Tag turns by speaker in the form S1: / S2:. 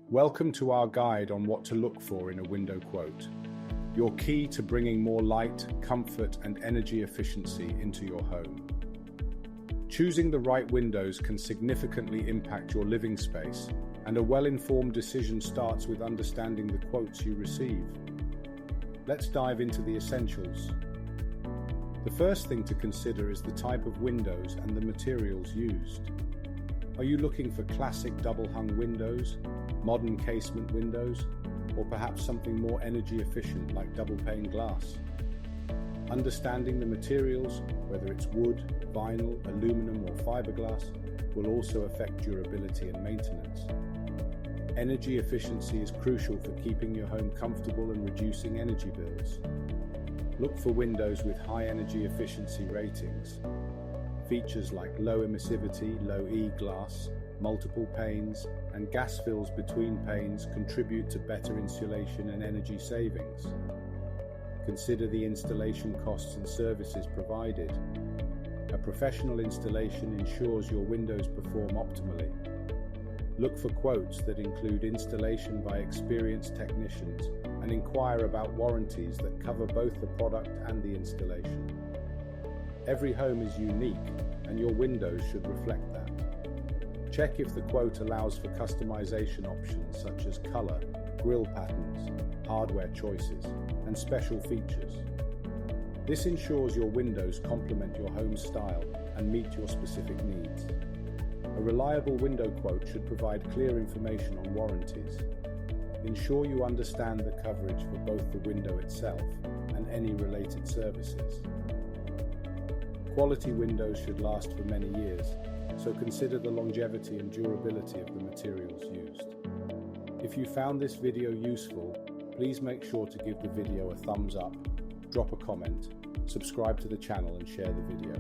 S1: Welcome to our guide on what to look for in a window quote. Your key to bringing more light, comfort, and energy efficiency into your home. Choosing the right windows can significantly impact your living space, and a well-informed decision starts with understanding the quotes you receive. Let's dive into the essentials. The first thing to consider is the type of windows and the materials used. Are you looking for classic double-hung windows, modern casement windows, or perhaps something more energy efficient like double-pane glass? Understanding the materials, whether it's wood, vinyl, aluminum, or fiberglass, will also affect durability and maintenance. Energy efficiency is crucial for keeping your home comfortable and reducing energy bills. Look for windows with high energy efficiency ratings. Features like low-emissivity, low-E glass, multiple panes, and gas fills between panes contribute to better insulation and energy savings. Consider the installation costs and services provided. A professional installation ensures your windows perform optimally. Look for quotes that include installation by experienced technicians and inquire about warranties that cover both the product and the installation. Every home is unique, and your windows should reflect that. Check if the quote allows for customization options such as color, grille patterns, hardware choices, and special features. This ensures your windows complement your home's style and meet your specific needs. A reliable window quote should provide clear information on warranties. Ensure you understand the coverage for both the window itself and any related services. Quality windows should last for many years, so consider the longevity and durability of the materials used. If you found this video useful, please make sure to give the video a thumbs up, drop a comment, subscribe to the channel and share the video.